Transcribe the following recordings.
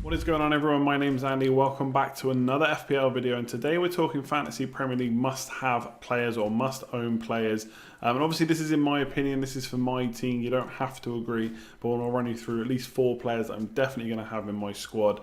What is going on, everyone? My name's Andy. Welcome back to another FPL video, and today we're talking Fantasy Premier League must-have players or must-own players. And obviously this is in my opinion, this is for my team. You don't have to agree, but I'll run you through at least 4 players that I'm definitely going to have in my squad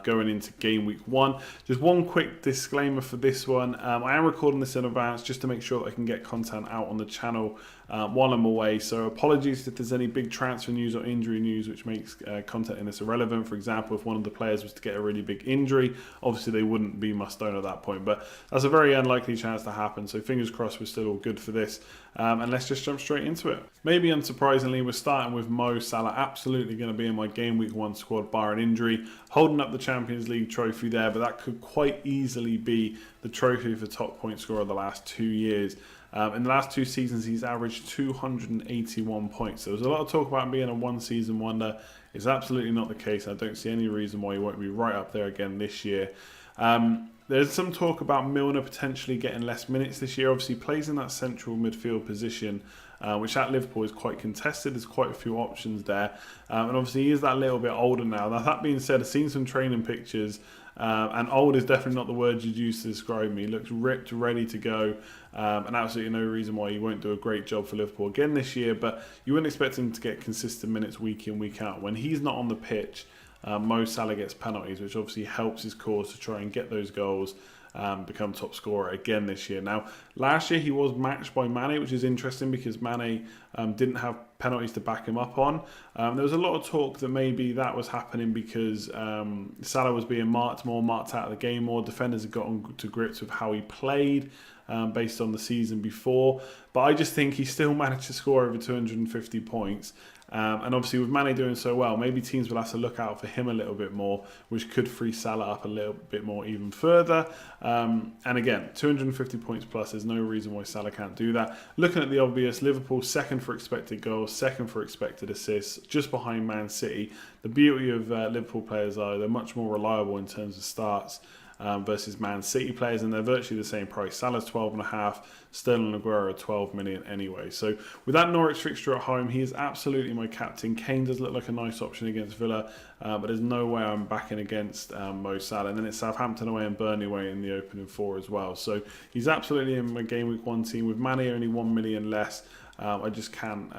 going into game week 1. Just one quick disclaimer for this one. I am recording this in advance just to make sure that I can get content out on the channel while I'm away. So apologies if there's any big transfer news or injury news which makes content in this irrelevant. For example, if one of the players was to get a really big injury, obviously they wouldn't be must-own at that point. But that's a very unlikely chance to happen. So fingers crossed we're still all good for this. And let's just jump straight into it. Maybe unsurprisingly, we're starting with Mo Salah. Absolutely going to be in my game week 1 squad bar an injury. Holding up the Champions League trophy there, but that could quite easily be the trophy for top point scorer of the last 2 years. In the last 2 seasons, he's averaged 281 points. There was a lot of talk about him being a one-season wonder. It's absolutely not the case. I don't see any reason why he won't be right up there again this year. There's some talk about Milner potentially getting less minutes this year. Obviously, he plays in that central midfield position, which at Liverpool is quite contested. There's quite a few options there. And obviously, he is that little bit older now. Now, that being said, I've seen some training pictures, and old is definitely not the word you'd use to describe me. He looks ripped, ready to go, and absolutely no reason why he won't do a great job for Liverpool again this year. But you wouldn't expect him to get consistent minutes week in, week out. When he's not on the pitch, Mo Salah gets penalties, which obviously helps his cause to try and get those goals, become top scorer again this year. Now, last year he was matched by Mane, which is interesting because Mane didn't have penalties to back him up on. There was a lot of talk that maybe that was happening because Salah was being marked out of the game more. Defenders had gotten to grips with how he played based on the season before. But I just think he still managed to score over 250 points. And obviously with Mane doing so well, maybe teams will have to look out for him a little bit more, which could free Salah up a little bit more even further. And again, 250 points plus, there's no reason why Salah can't do that. Looking at the obvious, Liverpool second for expected goals, second for expected assists, just behind Man City. The beauty of Liverpool players are they're much more reliable in terms of starts versus Man City players, and they're virtually the same price. Salah's 12.5, Sterling and Aguero 12 million anyway. So with that Norwich fixture at home, he is absolutely my captain. Kane does look like a nice option against Villa, but there's no way I'm backing against Mo Salah. And then it's Southampton away and Burnley away in the opening 4 as well. So he's absolutely in my game week 1 team with Mane only 1 million less. I just can't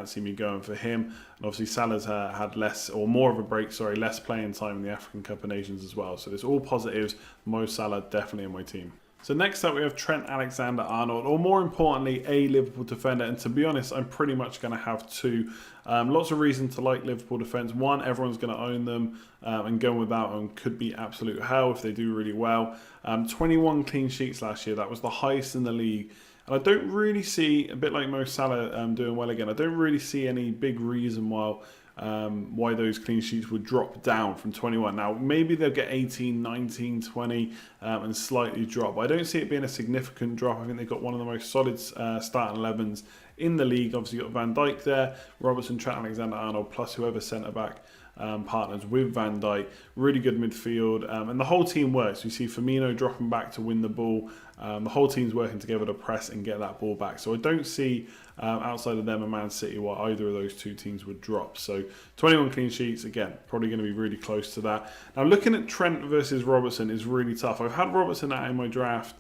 see me going for him. And obviously Salah's had less or more of a break, less playing time in the African Cup of Nations as well. So there's all positives. Mo Salah definitely in my team. So next up we have Trent Alexander-Arnold, or more importantly, a Liverpool defender. And to be honest, I'm pretty much going to have 2. Lots of reason to like Liverpool defence. One, everyone's going to own them, and going without them could be absolute hell if they do really well. 21 clean sheets last year. That was the highest in the league. And I don't really see, a bit like Mo Salah doing well again, I don't really see any big reason why those clean sheets would drop down from 21. Now, maybe they'll get 18, 19, 20 and slightly drop. But I don't see it being a significant drop. I think they've got one of the most solid starting 11s in the league. Obviously, you've got Van Dijk there, Robertson, Trent Alexander-Arnold, plus whoever centre-back partners with Van Dijk. Really good midfield, and the whole team works. You see Firmino dropping back to win the ball. The whole team's working together to press and get that ball back. So I don't see, outside of them and Man City, why either of those 2 teams would drop. So 21 clean sheets, again, probably going to be really close to that. Now, looking at Trent versus Robertson is really tough. I've had Robertson out in my draft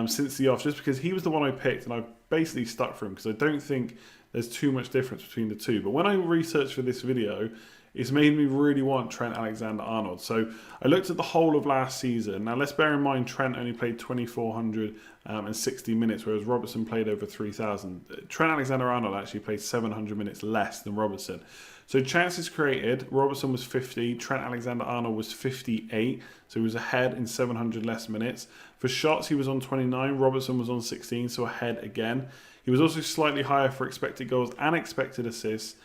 since the off, just because he was the one I picked, and I basically stuck for him because I don't think there's too much difference between the 2. But when I researched for this video, it's made me really want Trent Alexander-Arnold. So I looked at the whole of last season. Now, let's bear in mind Trent only played 2,460 minutes, whereas Robertson played over 3,000. Trent Alexander-Arnold actually played 700 minutes less than Robertson. So chances created, Robertson was 50, Trent Alexander-Arnold was 58, so he was ahead in 700 less minutes. For shots, he was on 29, Robertson was on 16, so ahead again. He was also slightly higher for expected goals and expected assists,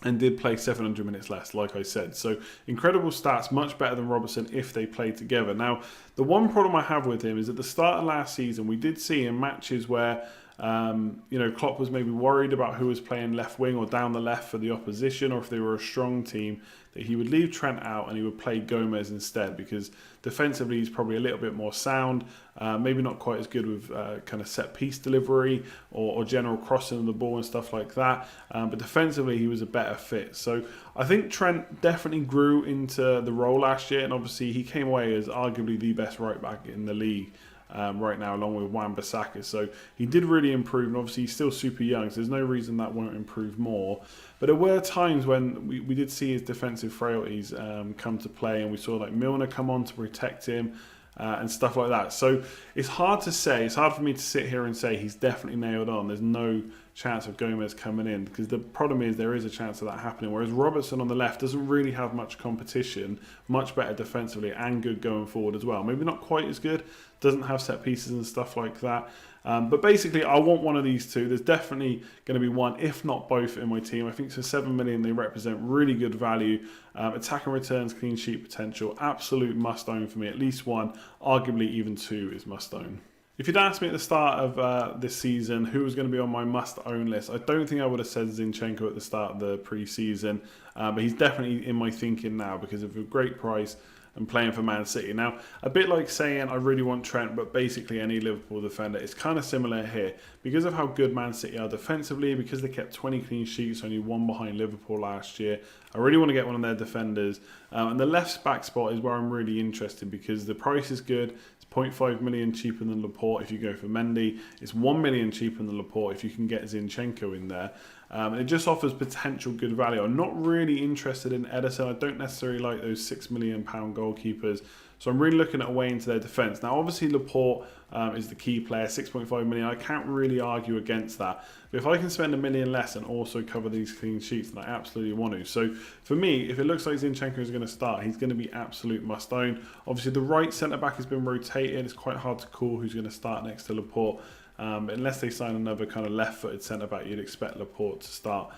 and did play 700 minutes less, like I said. So incredible stats, much better than Robertson if they played together. Now, the one problem I have with him is at the start of last season, we did see in matches where Klopp was maybe worried about who was playing left wing or down the left for the opposition, or if they were a strong team, that he would leave Trent out and he would play Gomez instead, because defensively he's probably a little bit more sound, maybe not quite as good with kind of set piece delivery or general crossing of the ball and stuff like that, but defensively he was a better fit. So I think Trent definitely grew into the role last year, and obviously he came away as arguably the best right back in the league right now, along with Wan-Bissaka. So he did really improve, and obviously he's still super young, so there's no reason that won't improve more. But there were times when we did see his defensive frailties come to play, and we saw like Milner come on to protect him and stuff like that. So it's hard to say. It's hard for me to sit here and say he's definitely nailed on. There's no chance of Gomez coming in, because the problem is there is a chance of that happening, whereas Robertson on the left doesn't really have much competition, much better defensively and good going forward as well. Maybe not quite as good, doesn't have set pieces and stuff like that. But basically, I want one of these two. There's definitely going to be one, if not both, in my team. I think for 7 million, they represent really good value. Attack and returns, clean sheet potential, absolute must-own for me. At least one, arguably even two is must-own. If you'd asked me at the start of this season who was going to be on my must-own list, I don't think I would have said Zinchenko at the start of the pre-season, but he's definitely in my thinking now because of a great price and playing for Man City. Now, a bit like saying I really want Trent, but basically any Liverpool defender, it's kind of similar here. Because of how good Man City are defensively, because they kept 20 clean sheets, only one behind Liverpool last year, I really want to get one of their defenders. And the left back spot is where I'm really interested, because the price is good. It's 0.5 million cheaper than Laporte if you go for Mendy. It's 1 million cheaper than Laporte if you can get Zinchenko in there. It just offers potential good value. I'm not really interested in Ederson. I don't necessarily like those £6 million goalkeepers. So I'm really looking at a way into their defence. Now, obviously, Laporte is the key player, 6.5 million. I can't really argue against that. But if I can spend $1 million less and also cover these clean sheets, then I absolutely want to. So for me, if it looks like Zinchenko is going to start, he's going to be absolute must-own. Obviously, the right centre-back has been rotated. It's quite hard to call who's going to start next to Laporte. Unless they sign another kind of left-footed centre-back, you'd expect Laporte to start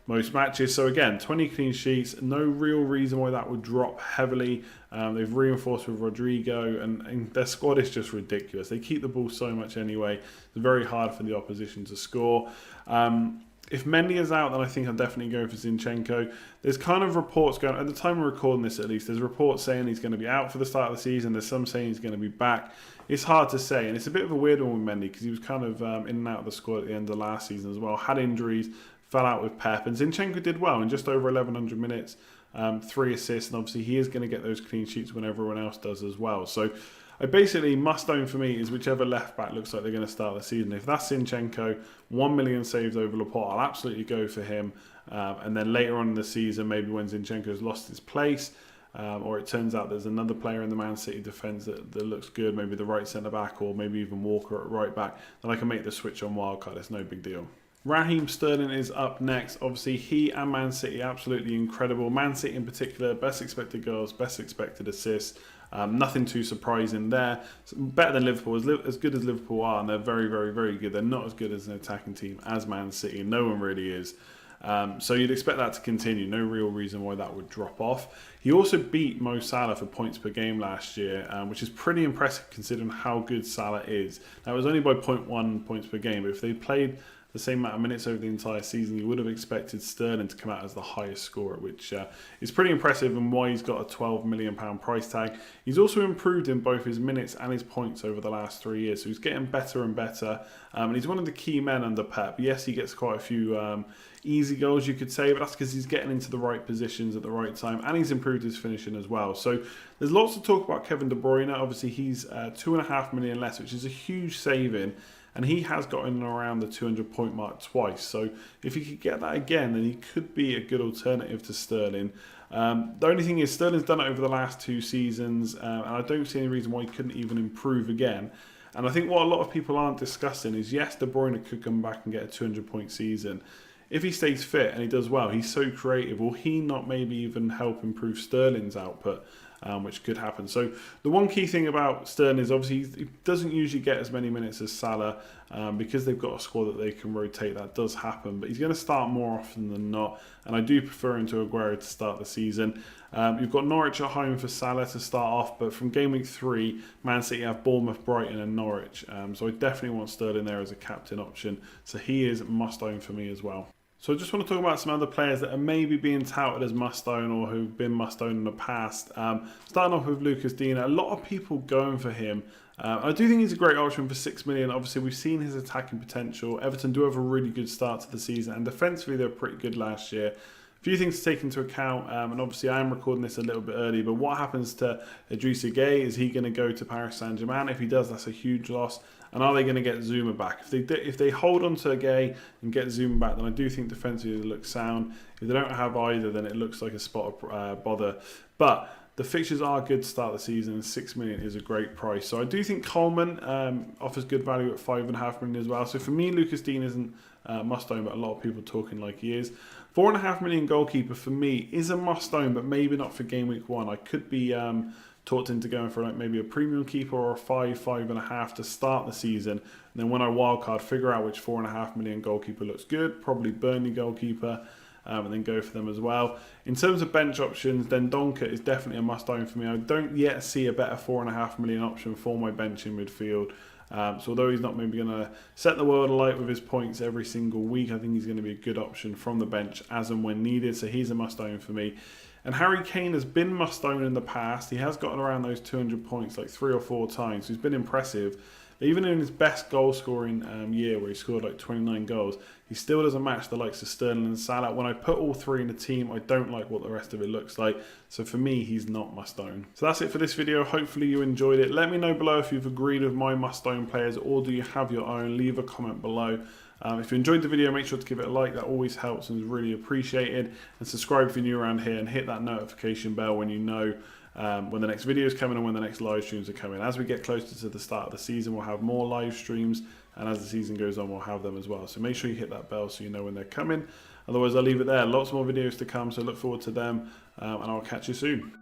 most matches. So again, 20 clean sheets, no real reason why that would drop heavily. They've reinforced with Rodrigo, and their squad is just ridiculous. They keep the ball so much anyway. It's very hard for the opposition to score. If Mendy is out, then I think I'm definitely going for Zinchenko. There's kind of reports going, at the time of recording this at least, there's reports saying he's going to be out for the start of the season. There's some saying he's going to be back. It's hard to say, and it's a bit of a weird one with Mendy, because he was kind of in and out of the squad at the end of last season as well. Had injuries, fell out with Pep, and Zinchenko did well in just over 1,100 minutes, 3 assists, and obviously he is going to get those clean sheets when everyone else does as well. So I basically, must-own for me is whichever left-back looks like they're going to start the season. If that's Zinchenko, 1 million saved over Laporte, I'll absolutely go for him. And then later on in the season, maybe when Zinchenko's lost his place, or it turns out there's another player in the Man City defence that looks good, maybe the right centre-back, or maybe even Walker at right-back, then I can make the switch on wildcard. It's no big deal. Raheem Sterling is up next. Obviously, he and Man City absolutely incredible. Man City in particular, best expected goals, best expected assists. Nothing too surprising there. Better than Liverpool, as good as Liverpool are, and they're very, very, very good. They're not as good as an attacking team as Man City. No one really is. So you'd expect that to continue. No real reason why that would drop off. He also beat Mo Salah for points per game last year, which is pretty impressive considering how good Salah is. Now, it was only by 0.1 points per game, but if they played the same amount of minutes over the entire season, you would have expected Sterling to come out as the highest scorer, which is pretty impressive, and why he's got a £12 million price tag. He's also improved in both his minutes and his points over the last 3 years, so he's getting better and better, and he's one of the key men under Pep. Yes, he gets quite a few easy goals, you could say, but that's because he's getting into the right positions at the right time, and he's improved his finishing as well. So there's lots to talk about Kevin De Bruyne. Obviously, he's 2.5 million less, which is a huge saving. And he has gotten around the 200-point mark twice. So if he could get that again, then he could be a good alternative to Sterling. The only thing is, Sterling's done it over the last 2 seasons, and I don't see any reason why he couldn't even improve again. And I think what a lot of people aren't discussing is, yes, De Bruyne could come back and get a 200-point season. If he stays fit and he does well, he's so creative. Will he not maybe even help improve Sterling's output? which could happen. So the one key thing about Sterling is obviously he doesn't usually get as many minutes as Salah, because they've got a squad that they can rotate. That does happen, but he's going to start more often than not, and I do prefer him to Aguero to start the season. You've got Norwich at home for Salah to start off, but from game week 3, Man City have Bournemouth, Brighton and Norwich, so I definitely want Sterling there as a captain option, so he is must own for me as well. So I just want to talk about some other players that are maybe being touted as must-own or who've been must-own in the past. Starting off with Lucas Digne, a lot of people going for him. I do think he's a great option for 6 million. Obviously, we've seen his attacking potential. Everton do have a really good start to the season, and defensively they were pretty good last year. A few things to take into account, and obviously I am recording this a little bit early, but what happens to Idrissa Gueye? Is he going to go to Paris Saint-Germain? If he does, that's a huge loss. And are they going to get Zuma back? If they hold on to Gueye and get Zuma back, then I do think defensively it looks sound. If they don't have either, then it looks like a spot of bother. But the fixtures are good to start the season, and 6 million is a great price. So I do think Coleman offers good value at 5.5 million as well. So for me, Lucas Digne isn't must-own, but a lot of people talking like he is. 4.5 million goalkeeper for me is a must-own, but maybe not for game week 1. I could be talked into going for like maybe a premium keeper or a 5.5 to start the season. And then when I wildcard, figure out which 4.5 million goalkeeper looks good. Probably Burnley goalkeeper. And then go for them as well. In terms of bench options, then Donker is definitely a must-own for me. I don't yet see a better 4.5 million option for my bench in midfield. So although he's not maybe going to set the world alight with his points every single week, I think he's going to be a good option from the bench as and when needed. So he's a must-own for me. And Harry Kane has been must-own in the past. He has gotten around those 200 points like 3 or 4 times. So he's been impressive. But even in his best goal-scoring year, where he scored like 29 goals, he still doesn't match the likes of Sterling and Salah. When I put all 3 in a team, I don't like what the rest of it looks like. So for me, he's not must-own. So that's it for this video. Hopefully you enjoyed it. Let me know below if you've agreed with my must-own players, or do you have your own? Leave a comment below. If you enjoyed the video, make sure to give it a like. That always helps and is really appreciated. And subscribe if you're new around here, and hit that notification bell when you know when the next video is coming and when the next live streams are coming. As we get closer to the start of the season, we'll have more live streams, and as the season goes on, we'll have them as well. So make sure you hit that bell so you know when they're coming. Otherwise, I'll leave it there. Lots more videos to come, so look forward to them, and I'll catch you soon.